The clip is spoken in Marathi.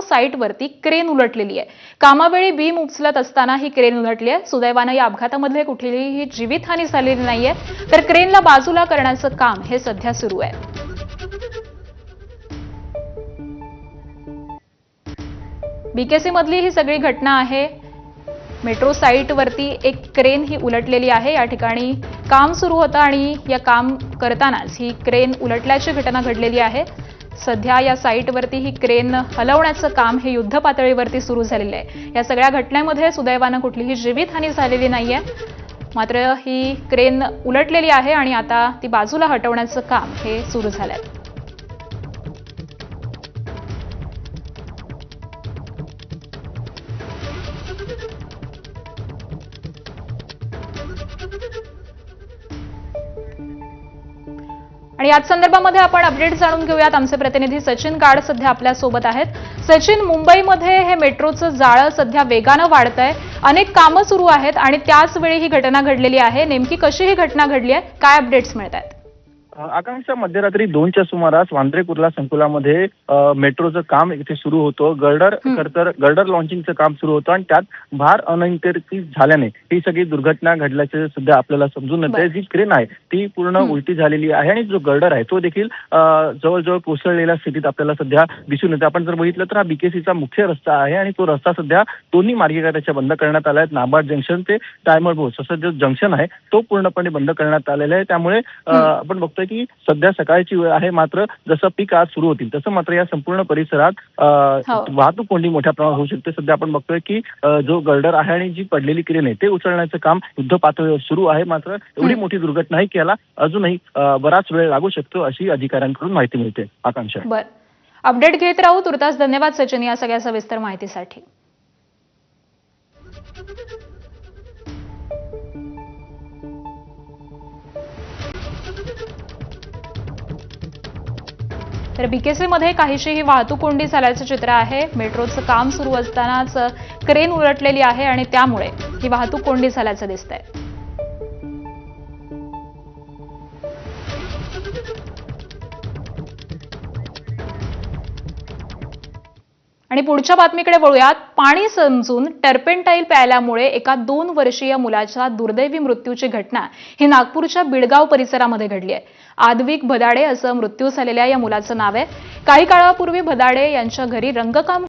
साईटवरती क्रेन उलटलेली आहे। कामावेळी बीम उचलत असताना ही क्रेन उलटली आहे। सुदैवाने या अपघातामध्ये कुठलीही जीवितहानी झालेली नाहीये, तर क्रेनला बाजूला करण्याचं काम हे सध्या सुरू आहे। बीकेसी मधली ही सगळी घटना आहे। मेट्रो साईटवरती एक क्रेन ही उलटलेली आहे। या ठिकाणी काम सुरू होतं आणि या काम करतानाच ही क्रेन उलटल्याची घटना घडलेली आहे। सध्या या साईटवरती ही क्रेन हलवण्याचं काम हे युद्ध पातळीवरती सुरू झालेलं आहे। या सगळ्या घटनेमध्ये सुदैवानं कुठलीही जीवितहानी झालेली नाहीये, मात्र ही क्रेन उलटलेली आहे आणि आता ती बाजूला हटवण्याचं काम हे सुरू झालंय। आणि याच संदर्भामध्ये आपण अपडेट जाणून घेऊयात। आमचे प्रतिनिधी सचिन गाड सध्या आपल्या सोबत आहेत। सचिन, मुंबईमध्ये हे मेट्रोचं जाळं सध्या वेगानं वाढतंय, अनेक कामं सुरू आहेत आणि त्याच वेळी ही घटना घडलेली आहे। नेमकी कशी ही घटना घडली आहे, काय अपडेट्स मिळतात? आकांक्षा, मध्यरात्री 2च्या सुमारास वांद्रे कुर्ला संकुलामध्ये मेट्रोचं काम इथे सुरू होतं। गर्डर लॉन्चिंगचं काम सुरू होतं आणि त्यात भार अनियंत्रित झाल्याने ही सगळी दुर्घटना घडल्याचे सध्या आपल्याला समजून येते। जी क्रेन आहे ती पूर्ण उलटी झालेली आहे आणि जो गर्डर आहे तो देखील जवळजवळ कोसळलेल्या स्थितीत आपल्याला सध्या दिसून येते। आपण जर बघितलं तर हा बीकेसीचा मुख्य रस्ता आहे आणि तो रस्ता सध्या दोन्ही मार्गिका बंद करण्यात आला आहे। नाबार्ड जंक्शन ते टायमर बोर्ड असं जो जंक्शन आहे तो पूर्णपणे बंद करण्यात आलेला आहे। त्यामुळे आपण बघतोय की सध्या सकाळची वेळ आहे, मात्र जसं पीक आज सुरू होतील तसं मात्र या संपूर्ण परिसरात वाहतूक कोंडी मोठ्या प्रमाणात होऊ शकते। सध्या आपण बघतोय की जो गर्डर आहे आणि जी पडलेली क्रेन आहे ते उचलण्याचं काम युद्ध पातळीवर सुरू आहे। मात्र एवढी मोठी दुर्घटना ही केला अजूनही बराच वेळ लागू शकतो अशी अधिकाऱ्यांकडून माहिती मिळते। आकांक्षा, बरं, अपडेट घेत राहू। तुर्तास धन्यवाद सचिन या सगळ्या सविस्तर माहितीसाठी। तर बीकेसीमध्ये काहीशी ही वाहतूक कोंडी झाल्याचं चित्र आहे। मेट्रोचं काम सुरू असतानाच क्रेन उलटलेली आहे आणि त्यामुळे ही वाहतूक कोंडी झाल्याचं दिसतंय। आणि पुढच्या बातमीकडे वळूयात। पाणी समजून टर्पेंटाईल प्यायल्यामुळे एका 2 वर्षीय मुलाच्या दुर्दैवी मृत्यूची घटना ही नागपूरच्या बिडगाव परिसरामध्ये घडली आहे। आद्विक भदाडे असं मृत्यू झालेल्या या मुलाचं नाव आहे। काही काळापूर्वी भदाडे यांच्या घरी रंगकाम